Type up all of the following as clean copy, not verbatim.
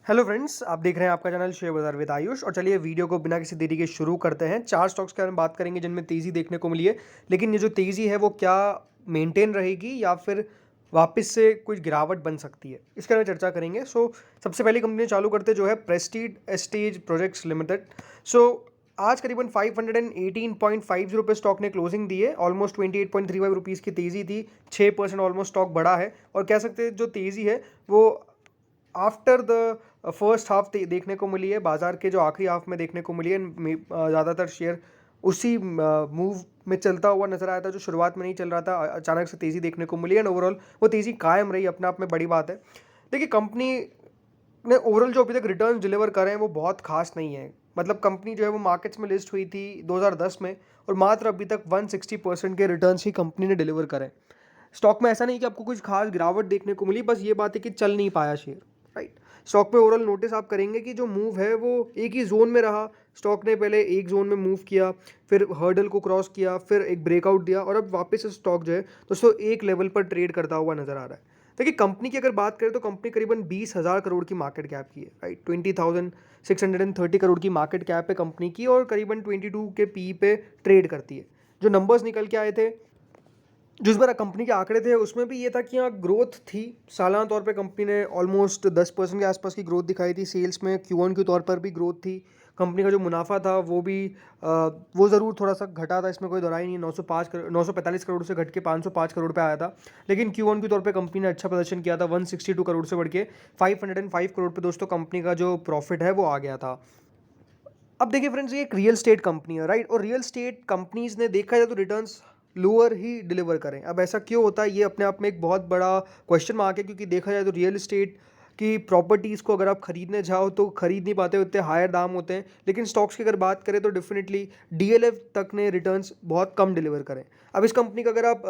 Hello friends, आप देख रहे हैं आपका चैनल शेयर बाजार विद आयुष। और चलिए वीडियो को बिना किसी देरी के शुरू करते हैं। चार स्टॉक्स के बारे में बात करेंगे जिनमें तेज़ी देखने को मिली है, लेकिन ये जो तेज़ी है वो क्या मेंटेन रहेगी या फिर वापस से कुछ गिरावट बन सकती है, इसके बारे में चर्चा करेंगे। सबसे पहली कंपनी चालू करते जो है प्रेस्टीज एस्टेज प्रोजेक्ट्स लिमिटेड। आज करीबन 518.50 पे स्टॉक ने क्लोजिंग दी है। ऑलमोस्ट 28.35 रुपीज़ की तेज़ी थी, 6% ऑलमोस्ट स्टॉक बढ़ा है। और कह सकते हैं जो तेज़ी है वो आफ्टर द फर्स्ट हाफ देखने को मिली है। बाजार के जो आखिरी हाफ में देखने को मिली है, ज़्यादातर शेयर उसी मूव में चलता हुआ नजर आया था जो शुरुआत में नहीं चल रहा था। अचानक से तेज़ी देखने को मिली एंड ओवरऑल वो तेज़ी कायम रही, अपने आप में बड़ी बात है। देखिए, कंपनी ने ओवरऑल जो अभी तक रिटर्न डिलीवर करे हैं वो बहुत खास नहीं है। मतलब कंपनी जो है वो मार्केट्स में लिस्ट हुई थी 2010 में, और मात्र अभी तक 160% के रिटर्न्स ही कंपनी ने डिलीवर करें। स्टॉक में ऐसा नहीं कि आपको कुछ खास गिरावट देखने को मिली, बस ये बात है कि चल नहीं पाया शेयर, राइट। स्टॉक में ओवरऑल नोटिस आप करेंगे कि जो मूव है वो एक ही जोन में रहा। स्टॉक ने पहले एक जोन में मूव किया, फिर हर्डल को क्रॉस किया, फिर एक ब्रेकआउट दिया, और अब वापस से स्टॉक जो है दोस्तों एक लेवल पर ट्रेड करता हुआ नजर आ रहा है। देखिए, कंपनी की अगर बात करें तो कंपनी करीबन 20,000 करोड़ की मार्केट कैप की है, राइट। 20,630 करोड़ की मार्केट कैप है कंपनी की, और करीबन 22 के पी पे ट्रेड करती है। जो नंबर्स निकल के आए थे, जो इस बार कंपनी के आंकड़े थे, उसमें भी ये था कि यहाँ ग्रोथ थी। सालाना तौर पे कंपनी ने ऑलमोस्ट 10% के आसपास की ग्रोथ दिखाई थी। सेल्स में Q1 के तौर पर भी ग्रोथ थी। कंपनी का जो मुनाफा था वो भी वो ज़रूर थोड़ा सा घटा था, इसमें कोई दोहराई नहीं। 945 करोड़ से घट के 505 करोड़ पे आया था। लेकिन Q1 के तौर पे कंपनी ने अच्छा प्रदर्शन किया था। 162 करोड़ से बढ़ के 505 करोड़ पे दोस्तों कंपनी का जो प्रॉफिट है वो आ गया था। अब देखिए फ्रेंड्स, ये एक रियल स्टेट कंपनी है, राइट। और रियल स्टेट कंपनीज ने देखा जाए तो रिटर्न्स लोअर ही डिलीवर करें। अब ऐसा क्यों होता है, ये अपने आप में एक बहुत बड़ा क्वेश्चन मार्क है, क्योंकि देखा जाए तो रियल स्टेट की प्रॉपर्टीज़ को अगर आप खरीदने जाओ तो खरीद नहीं पाते, उतने हायर दाम होते हैं। लेकिन स्टॉक्स की अगर बात करें तो डेफिनेटली DLF तक ने रिटर्न्स बहुत कम डिलीवर करें। अब इस कंपनी का अगर आप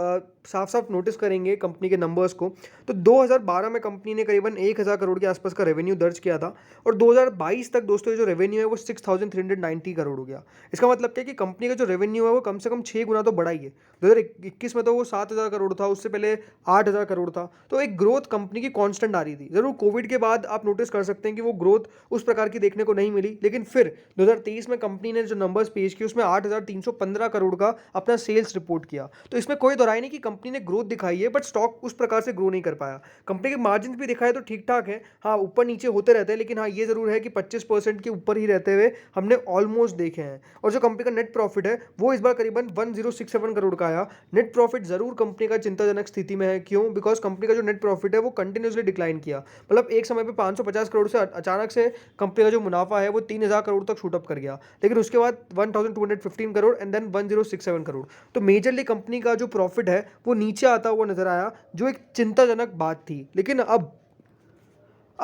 साफ साफ नोटिस करेंगे कंपनी के नंबर्स को, तो 2012 में कंपनी ने करीबन 1,000 करोड़ के आसपास का रेवेन्यू दर्ज किया था, और 2022 तक दोस्तों ये जो रेवेन्यू है वो 6,390 करोड़ हो गया। इसका मतलब क्या है कि कंपनी का जो रेवेन्यू है वो कम से कम 6 गुना तो बढ़ा ही है। 2021 में तो वो 7,000 करोड़ था, उससे पहले 8,000 करोड़ था। तो एक ग्रोथ कंपनी की कांस्टेंट आ रही थी। जरूर कोविड के बाद आप नोटिस कर सकते हैं कि वो ग्रोथ उस प्रकार की देखने को नहीं मिली, लेकिन फिर 2023 में कंपनी ने जो नंबर्स पेश किए उसमें 8,315 करोड़ का अपना सेल्स रिपोर्ट किया। तो इसमें कोई दोहराई नहीं कि कंपनी ने ग्रोथ दिखाई है, बट स्टॉक उस प्रकार से ग्रो नहीं कर पाया। कंपनी के मार्जिन भी दिखाए तो ठीक ठाक है, हाँ ऊपर नीचे होते रहते हैं, लेकिन हाँ ये जरूर है कि 25% के ऊपर ही रहते हुए हमने ऑलमोस्ट देखे हैं। और जो कंपनी का नेट प्रॉफिट है वो इस बार करीबन 1067 करोड़ का आया। नेट प्रॉफिट जरूर कंपनी का चिंताजनक स्थिति में है। क्यों? बिकॉज कंपनी का जो नेट प्रॉफिट है वो कंटिन्यूसली डिक्लाइन किया। मतलब एक समय पे 550 करोड़ से अचानक से कंपनी का जो मुनाफा है वो 3,000 करोड़ तक शूट अप कर गया, लेकिन उसके बाद 1,215 करोड़ एंड देन 1067 करोड़। तो मेजरली कंपनी का जो प्रॉफिट है वो नीचे आता हुआ नजर आया, जो एक चिंताजनक बात थी। लेकिन अब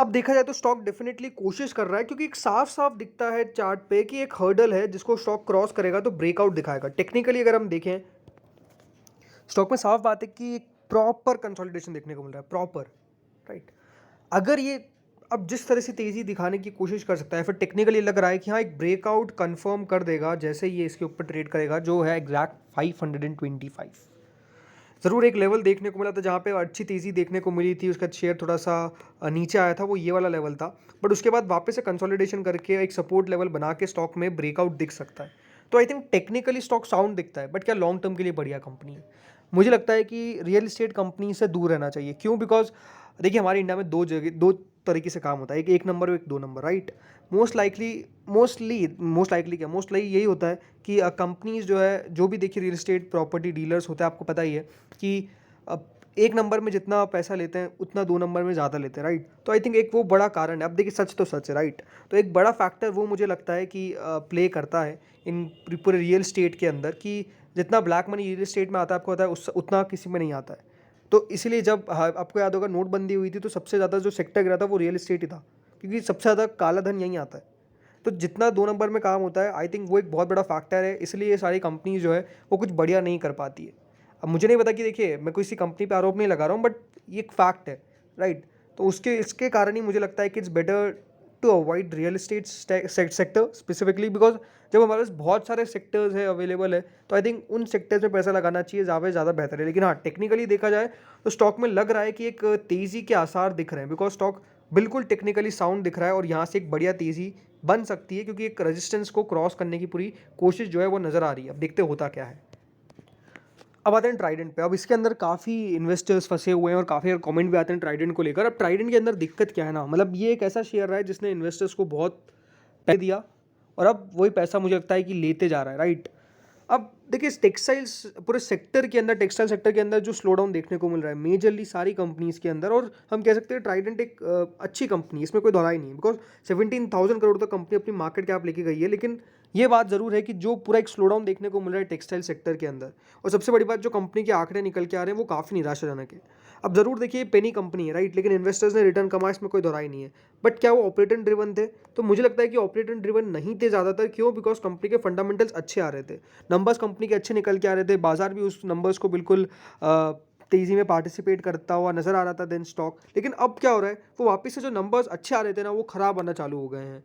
देखा जाए तो स्टॉक डेफिनेटली कोशिश कर रहा है, क्योंकि एक साफ साफ दिखता है चार्ट पे कि एक हर्डल है जिसको स्टॉक क्रॉस करेगा तो ब्रेकआउट दिखाएगा। टेक्निकली अगर हम देखें स्टॉक में साफ बात है कि एक प्रॉपर कंसोलिडेशन देखने को मिल रहा है, प्रॉपर, राइट। अगर ये अब जिस तरह से तेजी दिखाने की कोशिश कर सकता है, फिर टेक्निकली लग रहा है कि हाँ एक ब्रेकआउट कंफर्म कर देगा जैसे ये इसके ऊपर ट्रेड करेगा, जो है एग्जैक्ट 525। ज़रूर एक लेवल देखने को मिला था जहाँ पे अच्छी तेज़ी देखने को मिली थी, उसका शेयर थोड़ा सा नीचे आया था, वो ये वाला लेवल था। बट उसके बाद वापस से कंसोलिडेशन करके एक सपोर्ट लेवल बना के स्टॉक में ब्रेकआउट दिख सकता है। तो I think technically stock sound दिखता है, बट क्या लॉन्ग टर्म के लिए बढ़िया कंपनी है? मुझे लगता है कि रियल इस्टेट कंपनी से दूर रहना चाहिए। क्यों? बिकॉज देखिए, हमारे इंडिया में दो तरीके से काम होता है, एक नंबर और एक 2 नंबर, राइट। मोस्ट लाइकली यही होता है कि कंपनीज जो है, जो भी देखिए रियल इस्टेट प्रॉपर्टी डीलर्स होते हैं, आपको पता ही है कि अब एक नंबर में जितना पैसा लेते हैं उतना 2 नंबर में ज़्यादा लेते हैं, राइट। तो आई थिंक एक वो बड़ा कारण है। अब देखिए, सच तो सच है, राइट। तो एक बड़ा फैक्टर वो मुझे लगता है कि प्ले करता है इन पूरे रियल इस्टेट के अंदर, कि जितना ब्लैक मनी रियल इस्टेट में आता है, आपको पता है उतना किसी में नहीं आता है। तो इसीलिए जब आपको याद होगा नोटबंदी हुई थी तो सबसे ज़्यादा जो सेक्टर गिरा था वो रियल इस्टेट ही था, क्योंकि सबसे ज़्यादा काला धन यहीं आता है। तो जितना 2 नंबर में काम होता है, आई थिंक वो एक बहुत बड़ा फैक्टर है, इसलिए ये सारी कंपनीज जो है वो कुछ बढ़िया नहीं कर पाती है। अब मुझे नहीं पता कि देखिए, मैं किसी कंपनी पे आरोप नहीं लगा रहा हूँ, बट ये एक फैक्ट है, राइट। तो इसके कारण ही मुझे लगता है कि it's better to avoid real estate sector specifically, because जब हमारे पास बहुत सारे सेक्टर्स है अवेलेबल है, तो आई थिंक उन सेक्टर्स में पैसा लगाना चाहिए, ज़्यादा बेहतर है। लेकिन हाँ, टेक्निकली देखा जाए तो स्टॉक में लग रहा है कि एक तेज़ी के आसार दिख रहे हैं, बिकॉज स्टॉक बिल्कुल टेक्निकली साउंड दिख रहा है और यहाँ से एक बढ़िया तेज़ी बन सकती है, क्योंकि एक रेजिस्टेंस को क्रॉस करने की पूरी कोशिश जो है वो नज़र आ रही है। अब देखते होता क्या है। अब आते हैं ट्राइडेंट पे। अब इसके अंदर काफ़ी इन्वेस्टर्स फंसे हुए हैं और काफ़ी कमेंट भी आते हैं ट्राइडेंट को लेकर। अब ट्राइडेंट के अंदर दिक्कत क्या है ना, मतलब ये एक ऐसा शेयर रहा है जिसने इन्वेस्टर्स को बहुत पैसे दिया और अब वही पैसा मुझे लगता है कि लेते जा रहा है, राइट। अब देखिए टेक्सटाइल्स पूरे सेक्टर के अंदर, टेक्सटाइल सेक्टर के अंदर जो स्लो डाउन देखने को मिल रहा है मेजरली सारी कंपनीज के अंदर, और हम कह सकते हैं ट्राइडेंट एक अच्छी कंपनी, इसमें कोई दोहराई नहीं है, बिकॉज 17,000 करोड़ तक कंपनी अपनी मार्केट कैप लेके गई है। लेकिन ये बात ज़रूर है कि जो पूरा एक स्लो डाउन देखने को मिल रहा है टेक्सटाइल सेक्टर के अंदर, और सबसे बड़ी बात जो कंपनी के आंकड़े निकल के आ रहे हैं वो काफ़ी निराशाजनक है। अब ज़रूर देखिए पेनी कंपनी है, राइट, लेकिन इन्वेस्टर्स ने रिटर्न कमाया, इसमें कोई दोहराई नहीं है। बट क्या वो ऑपरेटर ड्रिवन थे? तो मुझे लगता है कि ऑपरेटर ड्रिवन नहीं थे ज़्यादातर। क्यों? बिकॉज कंपनी के फंडामेंटल्स अच्छे आ रहे थे, नंबर्स कंपनी के अच्छे निकल के आ रहे थे, बाजार भी उस नंबर्स को बिल्कुल तेज़ी में पार्टिसिपेट करता हुआ नजर आ रहा था देन स्टॉक। लेकिन अब क्या हो रहा है, वो वापस से जो नंबर्स अच्छे आ रहे थे ना वो खराब आना चालू हो गए हैं।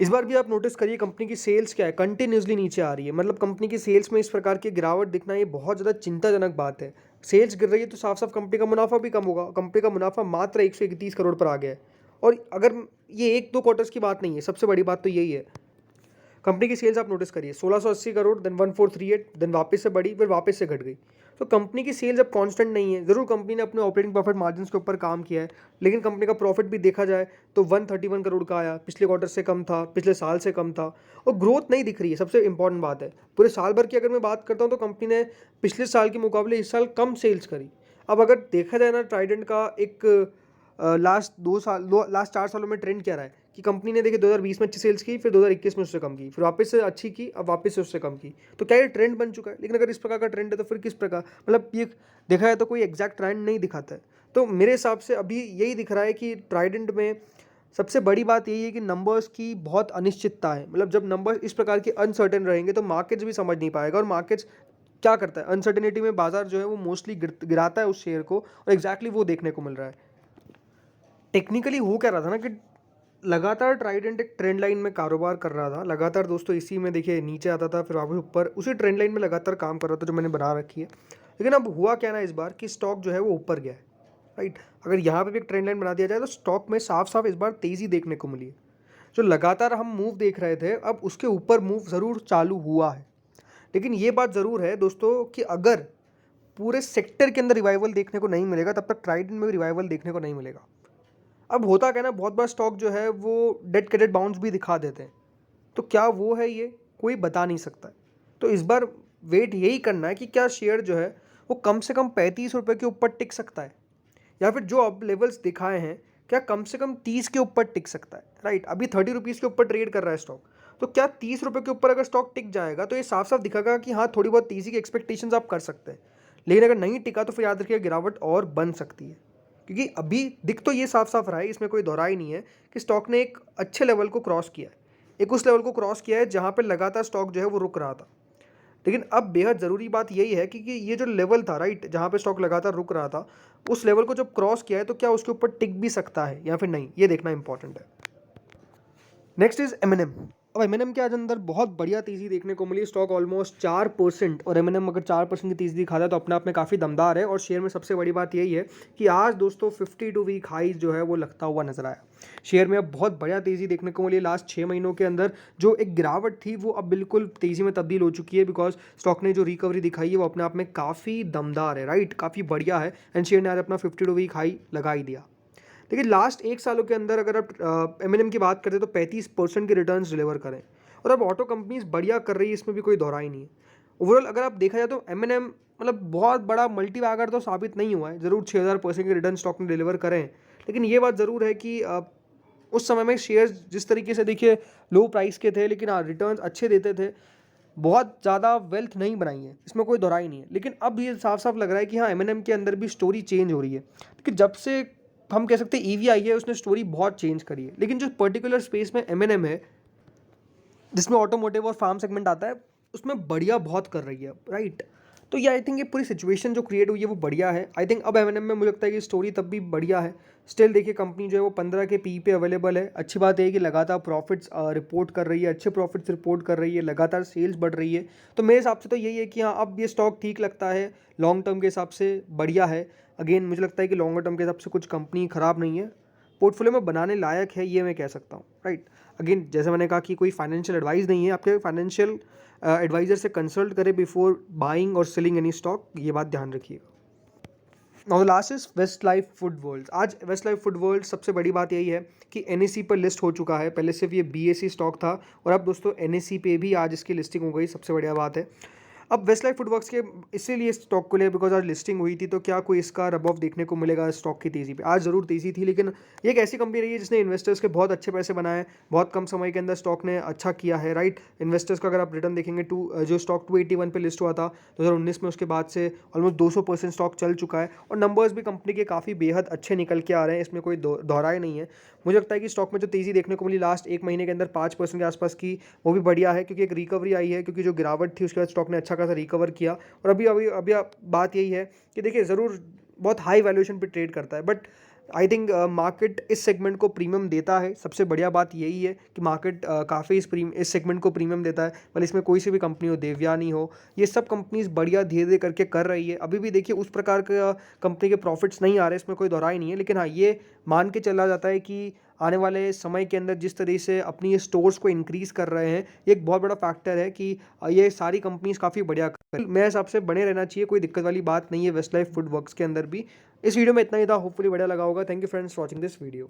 इस बार भी आप नोटिस करिए कंपनी की सेल्स क्या है, कंटिन्यूसली नीचे आ रही है। मतलब कंपनी की सेल्स में इस प्रकार की गिरावट दिखना ये बहुत ज़्यादा चिंताजनक बात है। सेल्स गिर रही है तो साफ साफ कंपनी का मुनाफा भी कम होगा। कंपनी का मुनाफा मात्र 131 करोड़ पर आ गया है, और अगर ये 1-2 क्वार्टर्स की बात नहीं है, सबसे बड़ी बात तो यही है। कंपनी की सेल्स आप नोटिस करिए 1680 करोड़, देन 1438, देन वापस से बढ़ी, फिर वापस से घट गई। तो कंपनी की सेल्स अब कांस्टेंट नहीं है। ज़रूर कंपनी ने अपने ऑपरेटिंग प्रॉफिट मार्जिन के ऊपर काम किया है, लेकिन कंपनी का प्रॉफिट भी देखा जाए तो 131 करोड़ का आया, पिछले क्वार्टर से कम था, पिछले साल से कम था, और ग्रोथ नहीं दिख रही है। सबसे इंपॉर्टेंट बात है, पूरे साल भर की अगर मैं बात करता हूँ तो कंपनी ने पिछले साल के मुकाबले इस साल कम सेल्स करी। अब अगर देखा जाए ना ट्राइडेंट का एक लास्ट 4 सालों में ट्रेंड क्या रहा है कि कंपनी ने देखिए 2020 में अच्छी सेल्स की, फिर 2021 में उससे कम की, फिर वापस से अच्छी की, अब वापस से उससे कम की। तो क्या ये ट्रेंड बन चुका है? लेकिन अगर इस प्रकार का ट्रेंड है तो फिर किस प्रकार, मतलब ये देखा जाए तो कोई एग्जैक्ट ट्रेंड नहीं दिखाता है। तो मेरे हिसाब से अभी यही दिख रहा है कि ट्राइडेंट में सबसे बड़ी बात यही है कि नंबर्स की बहुत अनिश्चितता है। मतलब जब नंबर्स इस प्रकार के अनसर्टेन रहेंगे तो मार्केट्स भी समझ नहीं पाएगा, और मार्केट्स क्या करता है, अनसर्टेनिटी में बाजार जो है वो मोस्टली गिराता है उस शेयर को, और एग्जैक्टली वो देखने को मिल रहा है। टेक्निकली हो क्या रहा था ना कि लगातार ट्राइडेंट एक ट्रेंड लाइन में कारोबार कर रहा था लगातार दोस्तों, इसी में देखिए नीचे आता था फिर वापस ऊपर, उसी ट्रेंड लाइन में लगातार काम कर रहा था जो मैंने बना रखी है। लेकिन अब हुआ क्या ना इस बार कि स्टॉक जो है वो ऊपर गया है, राइट। अगर यहाँ पे भी एक ट्रेंड लाइन बना दिया जाए तो स्टॉक में साफ साफ इस बार तेज़ी देखने को मिली है। जो लगातार हम मूव देख रहे थे अब उसके ऊपर मूव ज़रूर चालू हुआ है। लेकिन ये बात ज़रूर है दोस्तों कि अगर पूरे सेक्टर के अंदर रिवाइवल देखने को नहीं मिलेगा तब तक ट्राइडेंट में भी रिवाइवल देखने को नहीं मिलेगा। अब होता क्या ना, बहुत बड़ा स्टॉक जो है वो डेड क्रेडिट बाउंस भी दिखा देते हैं, तो क्या वो है ये कोई बता नहीं सकता है। तो इस बार वेट यही करना है कि क्या शेयर जो है वो कम से कम 35 रुपये के ऊपर टिक सकता है, या फिर जो अब लेवल्स दिखाए हैं क्या कम से कम 30 के ऊपर टिक सकता है, राइट। अभी 30 रुपीज़ के ऊपर ट्रेड कर रहा है स्टॉक, तो क्या 30 रुपये के ऊपर अगर स्टॉक टिक जाएगा तो ये साफ साफ दिखागा कि हाँ थोड़ी बहुत तेज़ी की एक्सपेक्टेशंस आप कर सकते हैं। लेकिन अगर नहीं टिका तो फिर याद रखिए गिरावट और बन सकती है, क्योंकि अभी दिख तो ये साफ साफ रहा है, इसमें कोई दोहराई नहीं है कि स्टॉक ने एक अच्छे लेवल को क्रॉस किया है, एक उस लेवल को क्रॉस किया है जहाँ पर लगातार स्टॉक जो है वो रुक रहा था। लेकिन अब बेहद ज़रूरी बात यही है कि ये जो लेवल था, राइट, जहाँ पे स्टॉक लगातार रुक रहा था, उस लेवल को जब क्रॉस किया है तो क्या उसके ऊपर टिक भी सकता है या फिर नहीं, ये देखना इंपॉर्टेंट है। नेक्स्ट इज एमएनएम। अब एमएनएम के आज अंदर बहुत बढ़िया तेज़ी देखने को मिली, स्टॉक ऑलमोस्ट 4%, और एमएनएम अगर 4% की तेज़ी दिखाता है तो अपने आप में काफ़ी दमदार है। और शेयर में सबसे बड़ी बात यही है कि आज दोस्तों 52 वीक हाई जो है वो लगता हुआ नजर आया। शेयर में अब बहुत बढ़िया तेज़ी देखने को मिली। लास्ट 6 महीनों के अंदर जो एक गिरावट थी वो अब बिल्कुल तेज़ी में तब्दील हो चुकी है, बिकॉज स्टॉक ने जो रिकवरी दिखाई है वो अपने आप में काफ़ी दमदार है, राइट, काफ़ी बढ़िया है। एंड शेयर ने आज अपना 52 वीक हाई लगा ही दिया। देखिए लास्ट 1 सालों के अंदर अगर आप एमएनएम की बात करें तो 35% के रिटर्न्स डिलीवर करें, और अब ऑटो कंपनीज बढ़िया कर रही है, इसमें भी कोई दोहराई नहीं है। ओवरऑल अगर आप देखा जाए तो एमएनएम मतलब बहुत बड़ा मल्टी बैगर तो साबित नहीं हुआ है, ज़रूर 6000% के रिटर्न स्टॉक ने डिलीवर करें। लेकिन ये बात ज़रूर है कि उस समय में शेयर्स जिस तरीके से देखिए लो प्राइस के थे, लेकिन हाँ रिटर्न्स अच्छे देते थे, बहुत ज़्यादा वेल्थ नहीं बनाई है, इसमें कोई दोहराई नहीं है। लेकिन अब ये साफ साफ लग रहा है कि हाँ एमएनएम के अंदर भी स्टोरी चेंज हो रही है, क्योंकि जब से हम कह सकते हैं ईवी आई है उसने स्टोरी बहुत चेंज करी है। लेकिन जो पर्टिकुलर स्पेस में एमएनएम है जिसमें ऑटोमोटिव और फार्म सेगमेंट आता है उसमें बढ़िया बहुत कर रही है, राइट। तो ये आई थिंक ये पूरी सिचुएशन जो क्रिएट हुई है वो बढ़िया है। आई थिंक अब एम में मुझे लगता है कि स्टोरी तब भी बढ़िया है। स्टिल देखिए कंपनी जो है वो 15 के पी पे अवेलेबल है। अच्छी बात है कि लगातार प्रॉफिट्स रिपोर्ट कर रही है, अच्छे प्रॉफिट्स रिपोर्ट कर रही है, लगातार सेल्स बढ़ रही है। तो मेरे हिसाब से तो यही है कि हाँ, अब ये स्टॉक ठीक लगता है, लॉन्ग टर्म के हिसाब से बढ़िया है। अगेन मुझे लगता है कि लॉन्गर टर्म के हिसाब से कुछ कंपनी ख़राब नहीं है, पोर्टफोलियो में बनाने लायक है, ये मैं कह सकता हूँ, राइट। अगेन जैसे मैंने कहा कि कोई फाइनेंशियल एडवाइस नहीं है, आपके फाइनेंशियल एडवाइज़र से कंसल्ट करें बिफोर बाइंग और सेलिंग एनी स्टॉक, ये बात ध्यान रखिएगा। Now the last is Westlife Foodworld. आज वेस्ट लाइफ फूड वर्ल्ड सबसे बड़ी बात यही है कि NSE पर लिस्ट हो चुका है। पहले सिर्फ ये BSE स्टॉक था और अब दोस्तों NSE पे भी आज इसकी लिस्टिंग हो गई, सबसे बढ़िया बात है। अब वेस्टलाइफ फूडवर्क्स के इसीलिए स्टॉक को लिया बिकॉज आज लिस्टिंग हुई थी, तो क्या कोई इसका रब ऑफ देखने को मिलेगा स्टॉक की तेज़ी पे? आज ज़रूर तेज़ी थी, लेकिन ये एक ऐसी कंपनी रही है जिसने इन्वेस्टर्स के बहुत अच्छे पैसे बनाए, बहुत कम समय के अंदर स्टॉक ने अच्छा किया है, राइट। इन्वेस्टर्स का अगर आप रिटर्न देखेंगे, जो स्टॉक 281 पे लिस्ट हुआ था 2019 में, उसके बाद से ऑलमोस्ट 200% स्टॉक चल चुका है और नंबर्स भी कंपनी के काफ़ी बेहद अच्छे निकल के आ रहे हैं, इसमें कोई दोहराए नहीं है। मुझे लगता है कि स्टॉक में जो तेज़ी देखने को मिली लास्ट एक महीने के अंदर 5% के आसपास की, वो भी बढ़िया है, क्योंकि एक रिकवरी आई है, क्योंकि जो गिरावट थी उसके बाद स्टॉक ने अच्छा खासा रिकवर किया। और अभी अभी अभी बात यही है कि देखिए ज़रूर बहुत हाई वैल्यूएशन पे ट्रेड करता है, बट आई थिंक मार्केट इस सेगमेंट को प्रीमियम देता है। सबसे बढ़िया बात यही है कि मार्केट काफ़ी इस सेगमेंट को प्रीमियम देता है, भले इसमें कोई सी भी कंपनी हो, देवयानी हो, ये सब कंपनीज बढ़िया धीरे धीरे करके कर रही है। अभी भी देखिए उस प्रकार का कंपनी के प्रॉफिट्स नहीं आ रहे, इसमें कोई दोहराई नहीं है, लेकिन हाँ, ये मान के चला जाता है कि आने वाले समय के अंदर जिस तरह से अपनी ये स्टोर्स को इंक्रीज़ कर रहे हैं, ये एक बहुत बड़ा फैक्टर है कि ये सारी कंपनीज काफ़ी बढ़िया मेरे हिसाब से बने रहना चाहिए। कोई दिक्कत वाली बात नहीं है वेस्ट लाइफ फूड वर्क्स के अंदर भी। इस वीडियो में इतना ही था, होपफुली बढ़िया लगा होगा। Thank you friends for watching this video.